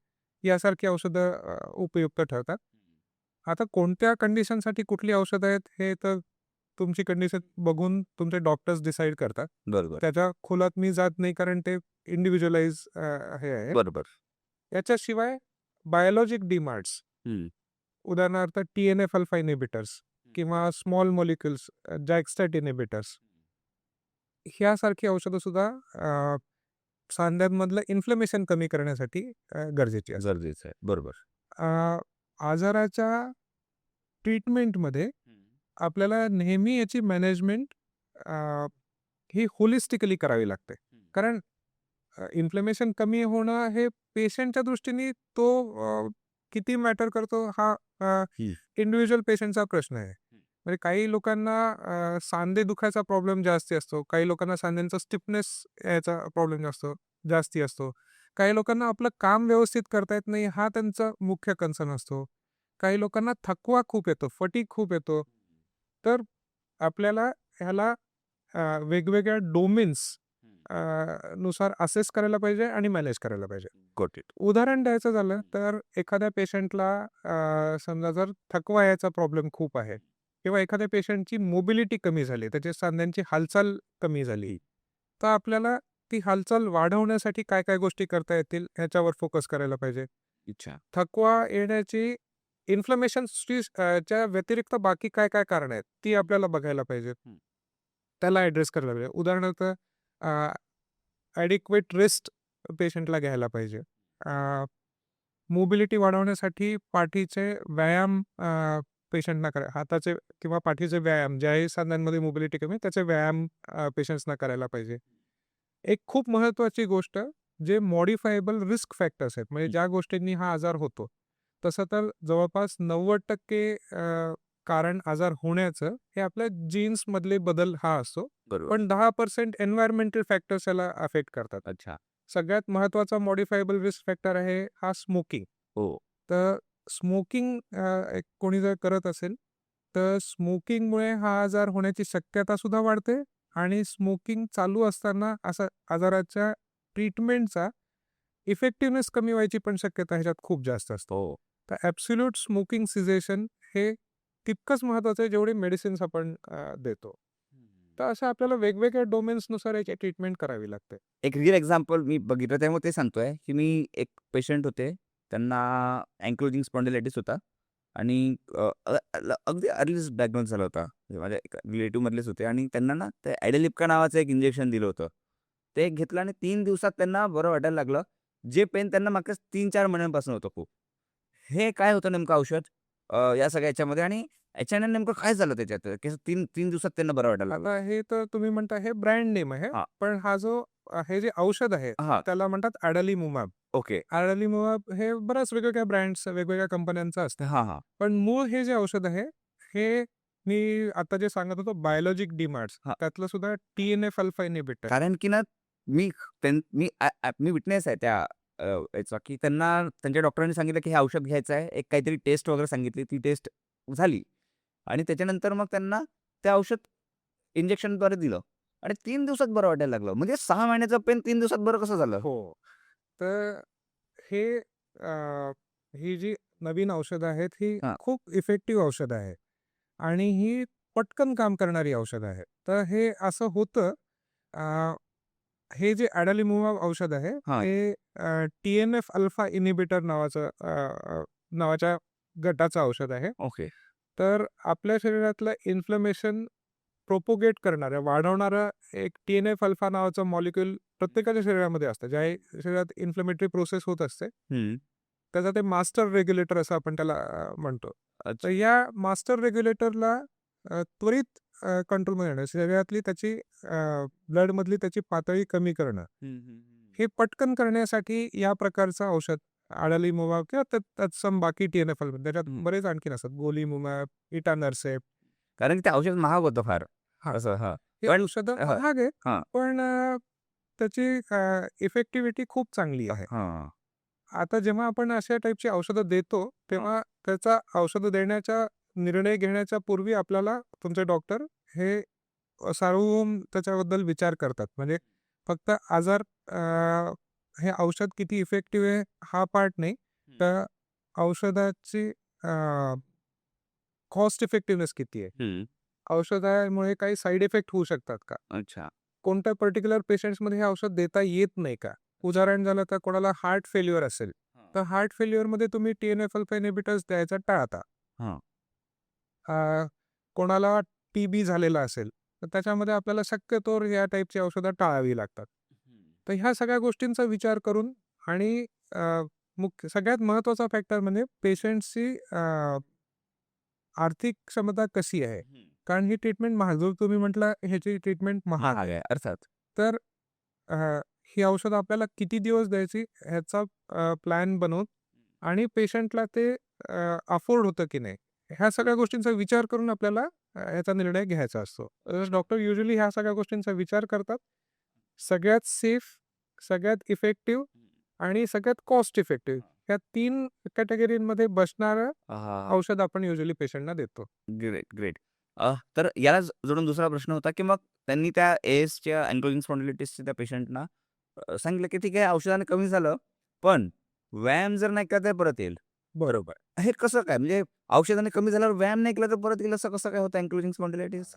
यासारखी औषधं उपयुक्त ठरतात. आता कोणत्या कंडिशनसाठी कुठली औषधं आहेत हे तर तुमची कंडिशन बघून तुमचे डॉक्टर्स डिसाईड करतात. बरोबर. त्याच्या खोलात मी जात नाही कारण ते इंडिव्हिज्युअलाइज हे आहे. बरोबर. याच्याशिवाय बायोलॉजिक डीमार्ट्स हं. उदाहरणार्थ TNF अल्फा इनिबिटर्स किंवा स्मॉल मॉलिक्युल्स जॅकस्टॅट इनिबिटर्स ह्यासारखी औषधं सुद्धा सांध्यांमधलं इन्फ्लमेशन कमी करण्यासाठी गरजेची असतात. गरजेचं आहे. बरोबर. अ, आजाराच्या ट्रीटमेंटमध्ये आपल्याला नेहमी याची मॅनेजमेंट ही होलिस्टिकली करावी लागते. कारण इन्फ्लमेशन कमी होणं हे पेशंटच्या दृष्टीने तो किती मॅटर करतो हा हं. इंडिव्हिज्युअल पेशंटचा प्रश्न आहे. म्हणजे काही लोकांना सांधे दुखायचा प्रॉब्लेम जास्ती असतो. काही लोकांना सांध्यांचा स्टिफनेस याचा प्रॉब्लेम जास्ती असतो. काही लोकांना आपलं काम व्यवस्थित करता येत नाही हा त्यांचा मुख्य कन्सर्न असतो. काही लोकांना थकवा खूप येतो, फटीग खूप येतो. तर आपल्याला ह्याला वेगवेगळ्या डोमेन्स नुसार असेस करायला पाहिजे आणि मॅनेज करायला पाहिजे. Got it. उदाहरण द्यायचं झालं तर एखाद्या पेशंटला समजा जर थकवा याचा प्रॉब्लेम खूप आहे किंवा एखाद्या पेशंटची मोबिलिटी कमी झाली, त्याच्या सांध्यांची हालचाल कमी झाली, तर आपल्याला ती हालचाल वाढवण्यासाठी काय काय गोष्टी करता येतील ह्याच्यावर फोकस करायला पाहिजे. अच्छा. थकवा येण्याची च्या व्यतिरिक्त बाकी काय काय कारण आहेत ती आपल्याला बघायला पाहिजे. हं. त्याला ॲड्रेस करायला पाहिजे. उदाहरणार्थ ॲडिक्वेट रेस्ट पेशंटला घ्यायला पाहिजे. मोबिलिटी वाढवण्यासाठी पाठीचे व्यायाम पेशंटना हाताचे किंवा पाठीचे व्यायाम ज्याही सांध्यांमध्ये मोबिलिटी कमी आहे, त्याचे व्यायाम पेशंट्सना करायला पाहिजे. एक खूप महत्त्वाची गोष्ट जे मॉडिफायबल रिस्क फॅक्टर्स आहेत, म्हणजे हं. ज्या गोष्टींनी हा आजार होतो. तसं तर जवळपास 90% कारण आजार होण्याचं हे आपल्या जीन्समधले बदल हा असतो. बरोबर. पण 10% एन्व्हायर्नमेंटल फॅक्टर्स याला अफेक्ट करतात. अच्छा. सगळ्यात महत्त्वाचा मॉडिफायबल रिस्क फॅक्टर आहे हा स्मोकिंग. हो. तर स्मोकिंग एक कोणी जर करत असेल, तर स्मोकिंगमुळे हा आजार होण्याची शक्यता सुद्धा वाढते आणि स्मोकिंग चालू असताना असा आजाराच्या ट्रीटमेंटचा इफेक्टिव्हनेस कमी व्हायची पण शक्यता ह्याच्यात खूप जास्त असते. हो. तर ॲब्सोल्यूट स्मोकिंग सिझेशन हे तितकंच महत्त्वाचं आहे जेवढे मेडिसिन्स आपण देतो. तर असं आपल्याला वेगवेगळ्या डोमेन्सनुसार याची ट्रीटमेंट करावी लागते. एक रिअल एक्झाम्पल मी बघितलं त्यामुळे ते सांगतोय, की मी एक पेशंट होते. त्यांना अँक्लोजिंग स्पॉन्डिलायटिस होता आणि अगदी अर्लीच डायग्नोज झाला होता. म्हणजे माझ्या एका रिलेटिव्हमधलेच होते आणि त्यांना ना ते ॲडेलिप्का नावाचं एक इंजेक्शन दिलं होतं. ते घेतलं आणि 3 दिवसात त्यांना बरं वाटायला लागलं. जे पेन त्यांना मागच्या 3-4 महिन्यांपासून होतं खूप. हे काय होतं नेमकं औषध या सगळ्या ह्याच्यामध्ये आणि याच्याने नेमकं काय झालं त्याच्यात? की 3 दिवसात त्यांना बरं वाटायला लागलं? आता हे तर तुम्ही म्हणता हे ब्रँड नेम आहे. हां, पण हा जो हे जे औषध आहे हां. त्याला म्हणतात ॲडलीमुमाब. ओके. ॲडलीमुमाब हे बऱ्याच वेगवेगळ्या ब्रँड्स, वेगवेगळ्या कंपन्यांचं असतं. हां, हां. पण मूळ हे जे औषध आहे, हे मी आता जे सांगत होतो बायोलॉजिक डी-मार्ट्स हां. त्यातलं सुद्धा TNF अल्फा इन्हिबिटर. कारण की ना, मी मी विटनेस आहे त्या याचा, की त्यांना त्यांच्या डॉक्टरांनी सांगितलं, की हे औषध घ्यायचं आहे. एक काहीतरी टेस्ट वगैरे सांगितली. ती टेस्ट झाली आणि त्याच्यानंतर मग त्यांना ते औषध इंजेक्शनद्वारे दिलं आणि 3 दिवसात बरं वाटायला लागलं. म्हणजे 6 महिन्याचं पेन 3 दिवसात बरं कसं झालं? हो. तर हे ही जी नवीन औषधं आहेत, ही हां, खूप इफेक्टिव्ह औषधं आहेत आणि ही पटकन काम करणारी औषधं आहेत. तर हे असं होतं हे जे ॲडलीमुमाब औषध आहे, हां. हे TNF अल्फा इन्हिबिटर नावाच्या गटाचं औषध आहे. ओके. तर आपल्या शरीरातलं इन्फ्लमेशन प्रोपोगेट करणाऱ्या, वाढवणारा एक TNF अल्फा नावाचं मॉलिक्यूल प्रत्येकाच्या शरीरामध्ये असतं. ज्या शरीरात इन्फ्लेमेटरी प्रोसेस होत असते. हं. त्याचा ते मास्टर रेग्युलेटर असं आपण त्याला म्हणतो. तर अच्छा. या मास्टर रेग्युलेटरला त्वरित कंट्रोलमध्ये आणणं, शरीरातली त्याची ब्लडमधली त्याची पातळी कमी करणं, हं, हं, हं. हे पटकन करण्यासाठी या प्रकारचं औषध ॲडलीमुमाब किंवा तत्सम बाकी TNF अल्फा त्याच्यात हं. बरेच आणखीन असतात. गोलीमुमाब, इटानर्सेप. कारण की ते औषध महाग होतं फार. हां, असं हां. हे पण औषधं हां, महाग आहेत, हां, पण त्याची इफेक्टिव्हिटी खूप चांगली आहे. हां. आता जेव्हा आपण अशा टाईपची औषधं देतो, हां. तेव्हा त्याचा औषधं देण्याचा निर्णय घेण्याच्या पूर्वी आपल्याला तुमचे डॉक्टर हे सार्वभौम त्याच्याबद्दल विचार करतात. म्हणजे फक्त आजार हे औषध किती इफेक्टिव्ह आहे हा पार्ट नाही, हं. तर औषधाची कॉस्ट इफेक्टिव्हनेस किती आहे? हं. औषधामुळे काही साइड इफेक्ट होऊ शकतात का? अच्छा. कोणत्या पर्टिक्युलर पेशंट्समध्ये हे औषध देता येत नाही का? उदाहरण झालं तर कोणाला हार्ट फेल्युअर असेल, हां. तर हार्ट फेल्युअरमध्ये तुम्ही TNF अल्फा इन्हिबिटर्स द्यायचा टाळता. हां. कोणाला टीबी झालेला असेल, तर त्याच्यामध्ये आपल्याला शक्यतोवर या टाईपची औषधं टाळावी लागतात. हं. तर ह्या सगळ्या गोष्टींचा विचार करून आणि सगळ्यात महत्त्वाचा फॅक्टर म्हणजे पेशंटची आर्थिक क्षमता कशी आहे? हं. कारण ही ट्रीटमेंट महाग जो तुम्ही म्हटला ह्याची ट्रीटमेंट महाग महाग आहे. आहे अर्थात. तर अ, ही औषधं आपल्याला किती दिवस द्यायची ह्याचा प्लॅन बनवून आणि पेशंटला ते अफोर्ड होतं की नाही ह्या सगळ्या गोष्टींचा विचार करून आपल्याला याचा निर्णय घ्यायचा असतो. डॉक्टर युजुअली ह्या सगळ्या गोष्टींचा विचार करतात. सगळ्यात सेफ, सगळ्यात इफेक्टिव्ह आणि सगळ्यात कॉस्ट इफेक्टिव्ह ह्या 3 कॅटेगरीमध्ये बसणारं औषध आपण युजुअली पेशंटना देतो. Great, great. तर याला जोडून दुसरा प्रश्न होता, की मग त्यांनी त्या एएसच्या अँक्लोजिंग स्पॉन्डिलिटिसच्या त्या पेशंटना सांगितलं, की ठीक आहे औषधाने कमी झालं, पण व्यायाम जर नाही केला तर परत येईल. बरोबर. हे कसं काय? म्हणजे औषधाने कमी झाल्यावर व्यायाम नाही केला तर परत येईल असं कसं काय होतं अँक्लोजिंग स्पॉन्डिलायटिस?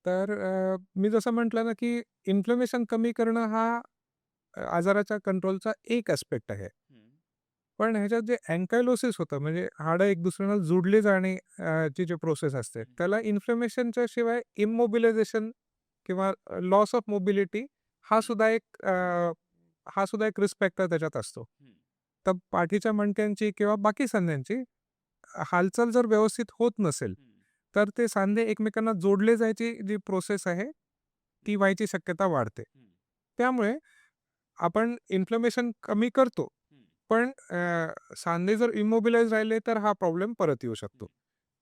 तर मी जसं म्हटलं ना, की इन्फ्लमेशन कमी करणं हा आजाराच्या कंट्रोलचा एक ॲस्पेक्ट आहे. पण ह्याच्यात जे अँकायलोसिस होतं म्हणजे हाडं एक दुसऱ्याला जोडले जाणे ची जी प्रोसेस असते, त्याला इन्फ्लमेशनच्या शिवाय इमोबिलायझेशन किंवा लॉस ऑफ मोबिलिटी हा सुद्धा एक रिस्क फॅक्टर त्याच्यात असतो. तर पाठीच्या मणक्यांची किंवा बाकी सांध्यांची हालचाल जर व्यवस्थित होत नसेल, तर ते सांधे एकमेकांना जोडले जायची जी प्रोसेस आहे, ती व्हायची शक्यता वाढते. त्यामुळे आपण इन्फ्लमेशन कमी करतो, पण सांधे जर इमोबिलाइज राहिले तर हा प्रॉब्लेम परत येऊ शकतो.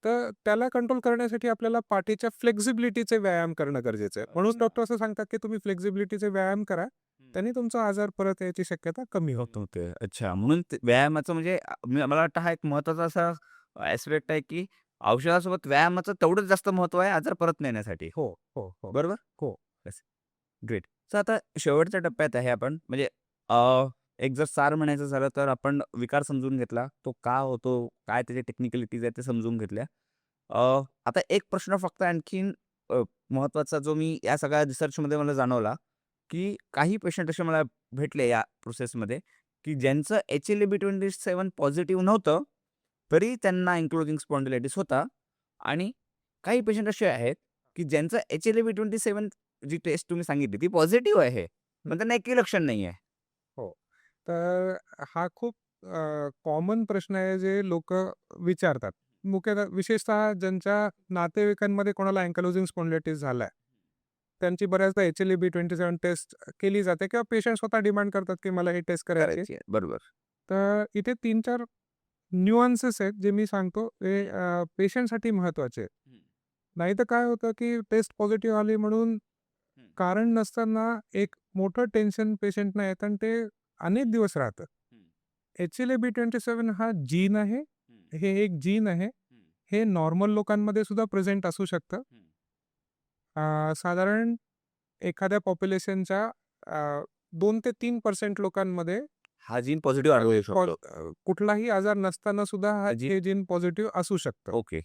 तर त्याला कंट्रोल करण्यासाठी आपल्याला पाठीच्या फ्लेक्सिबिलिटीचे व्यायाम करणं गरजेचं आहे. म्हणून डॉक्टर असं सांगतात, की तुम्ही फ्लेक्सिबिलिटीचे व्यायाम करा. त्यांनी तुमचा आजार परत यायची शक्यता कमी होते. होते. अच्छा, म्हणून ते व्यायामाचं म्हणजे मला वाटतं हा एक महत्त्वाचा असा ॲस्पेक्ट आहे, की औषधासोबत व्यायामाचं तेवढंच जास्त महत्त्व आहे आजार परत नेण्यासाठी. हो, हो, हो, बरोबर? हो. येस. ग्रेट. तर आता शेवटच्या टप्प्यात आहे आपण. म्हणजे अ, एक जर सार म्हणायचं झालं तर आपण विकार समजून घेतला. तो का होतो? काय त्याचे टेक्निकॅलिटीज आहेत ते समजून घेतल्या. आता एक प्रश्न फक्त आणखीन महत्त्वाचा जो मी या सगळ्या रिसर्चमध्ये मला जाणवला, की काही पेशंट असे मला भेटले या प्रोसेसमध्ये, की ज्यांचं HLA-B27 पॉझिटिव्ह नव्हतं, तरी त्यांना अँक्लोजिंग स्पॉन्डिलायटिस होता आणि काही पेशंट असे आहेत, की ज्यांचं HLA-B27 जी टेस्ट तुम्ही सांगितली ती पॉझिटिव्ह आहे. पण त्यांना एकही लक्षण नाही आहे. हो. तर हा खूप कॉमन प्रश्न आहे जे लोकं विचारतात. मुख्यतः विशेषतः ज्यांच्या नातेवाईकांमध्ये कोणाला अँकायलोजिंग स्पॉन्डिलायटिस झालाय. त्यांची बऱ्याचदा HLA-B27 टेस्ट केली जाते किंवा पेशंट स्वतः डिमांड करतात, की मला ही टेस्ट करायची आहे. करायची आहे. बरोबर. तर इथे 3-4 न्यूअन्सेस आहेत जे मी सांगतो ते पेशंटसाठी महत्त्वाचे आहेत. नाहीतर काय होतं, की टेस्ट पॉझिटिव्ह आली म्हणून कारण नसताना एक मोठं टेन्शन पेशंटना येतं आणि ते अनेक दिवस राहतं. HLA-B27 हा जीन आहे. हे एक जीन आहे. हे नॉर्मल लोकांमध्ये सुद्धा प्रेझेंट असू शकतं. साधारण एखाद्या पॉप्युलेशनच्या 2 ते 3% लोकांमध्ये हा जीन पॉझिटिव्ह आढळू शकतो. कुठलाही आजार नसताना सुद्धा जीन हे जीन पॉझिटिव्ह असू शकतं. ओके.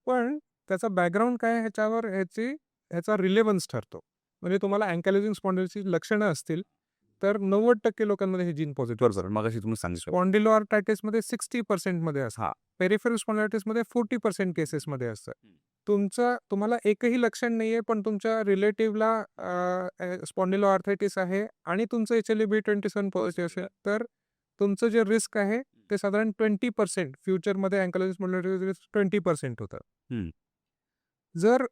पण त्याचा बॅकग्राऊंड काय आहे ह्याच्यावर ह्याचा रिलेव्हन्स ठरतो. म्हणजे तुम्हाला अँकायलोजिंग स्पॉन्डिलायटिसची लक्षणं असतील, तर 90% लोकांमध्ये हे जीन पॉझिटिव्ह बरोबर. मगाशी तुम्ही सांगितलं. स्पॉन्डिलोआर्थरायटिसमध्ये 60% मध्ये असतं. हां. पेरिफेरल स्पॉन्डिलायटिसमध्ये 40% केसेसमध्ये असतं. तुम्हाला एकही लक्षण नाहीये, पण तुमच्या रिलेटिव्हला स्पॉन्डिलोआर्थरायटिस आहे आणि तुमचं HLA-B27 पॉझिटिव्ह असेल, तर तुमचं जे रिस्क आहे ते साधारण 20% फ्युचरमध्ये अँकायलोजिंग स्पॉन्डिलायटिस 20% होतं. हं. जर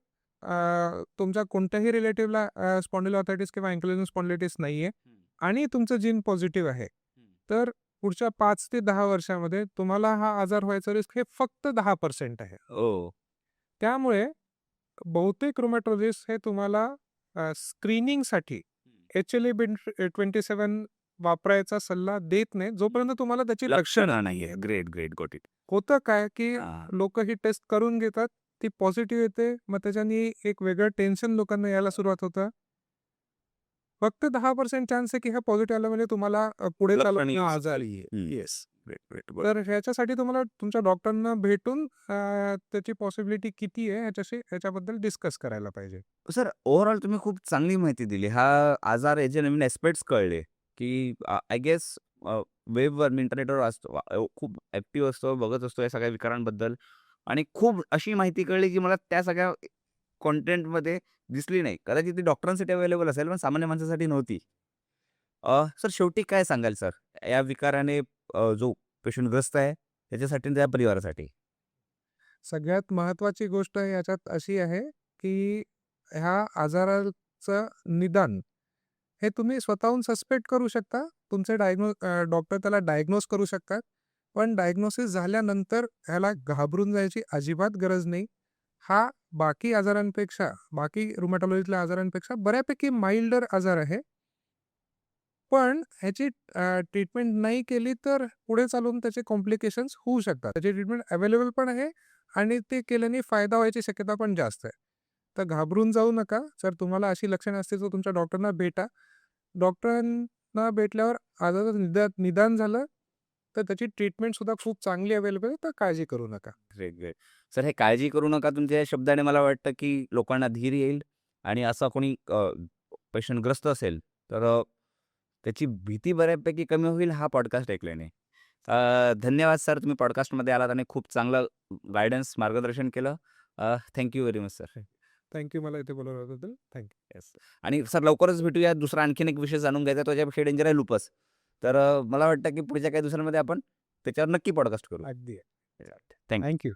तुमच्या कोणत्याही रिलेटिव्हला स्पॉन्डिलोआर्थरायटिस किंवा अँकायलोजिंग स्पॉन्डिलायटिस नाहीये आणि तुमचं जीन पॉझिटिव्ह आहे, तर पुढच्या 5 ते 10 वर्षामध्ये तुम्हाला हा आजार व्हायचा रिस्क हे फक्त 10% आहे. ओह! त्यामुळे बहुतेक रुमॅटॉलॉजिस्ट हे तुम्हाला स्क्रीनिंगसाठी HLA-B27 वापरायचा सल्ला देत नाही, जोपर्यंत तुम्हाला त्याची लक्षणं नाहीये. Great, great. Got it. होतं काय, की हां. लोकं ही टेस्ट करून घेतात, ती पॉझिटिव्ह येते, मग त्याच्यानी एक वेगळं टेन्शन लोकांना यायला सुरुवात होतं. फक्त 10% चान्स आहे, की हे पॉझिटिव्ह आलं म्हणजे तुम्हाला पुढे चालून लक्षण हा आजार आहे. हं. येस. Great, great. बरं. तर ह्याच्यासाठी तुम्हाला तुमच्या डॉक्टरना भेटून त्याची पॉसिबिलिटी किती आहे ह्याच्याबद्दल डिस्कस करायला पाहिजे. सर ओव्हरऑल तुम्ही खूप चांगली माहिती दिली. हा आजार याचे नवीन ॲस्पेक्ट्स कळले, की आय गेस वेबवर मी इंटरनेटवर वाचतो खूप ॲक्टिव्ह असतो, बघत असतो या सगळ्या विकारांबद्दल आणि खूप अशी माहिती कळली, जी मला त्या सगळ्या कंटेंटमध्ये दिसली नाही. कदाचित ती डॉक्टरांसाठी अवेलेबल असेल, पण सामान्य माणसासाठी नव्हती. सर शेवटी काय सांगाल सर? या विकाराने जो पेशंट ग्रस्त आहे, त्याच्यासाठी आणि त्या परिवारासाठी? सगळ्यात महत्त्वाची गोष्ट याच्यात अशी आहे, की ह्या आजाराचं निदान हे तुम्ही स्वतःहून सस्पेक्ट करू शकता. तुमचे डॉक्टर त्याला डायग्नोज करू शकतात. पण डायग्नोसिस झाल्यानंतर ह्याला घाबरून जायची अजिबात गरज नाही. हा बाकी आजारांपेक्षा, बाकी रुमॅटॉलॉजीतल्या आजारांपेक्षा बऱ्यापैकी माइल्डर आजार आहे. पण ह्याची ट्रीटमेंट नाही केली तर पुढे चालून त्याचे कॉम्प्लिकेशन्स होऊ शकतात. त्याची ट्रीटमेंट अवेलेबल पण आहे आणि ते केल्याने फायदा व्हायची शक्यता पण जास्त आहे. तर घाबरून जाऊ नका. जर तुम्हाला अशी लक्षणं असतील तर तुमच्या डॉक्टरना भेटा. डॉक्टरांना भेटल्यावर आजाराचं निदान झालं तर त्याची ट्रीटमेंटसुद्धा खूप चांगली अवेलेबल आहे. तर काळजी करू नका. Great, great. सर हे काळजी करू नका तुमच्या या शब्दाने मला वाटतं, की लोकांना धीर येईल आणि असा कोणी पेशंट ग्रस्त असेल तर त्याची भीती बऱ्यापैकी कमी होईल हा पॉडकास्ट ऐकल्याने. धन्यवाद सर, तुम्ही पॉडकास्टमध्ये आलात आणि खूप चांगलं गाईडन्स, मार्गदर्शन केलं. Thank you very much sir. Thank you मला इथे बोलवल्याबद्दल. थँक्यू. येस. आणि सर लवकरच भेटूया. दुसरा आणखीन एक विषय जाणून घ्यायचा, त्याच्यापेक्षा डेंजर आहे लुपस. तर मला वाटतं, की पुढच्या काही दिवसांमध्ये आपण त्याच्यावर नक्की पॉडकास्ट करू. अगदी. Thank thank you.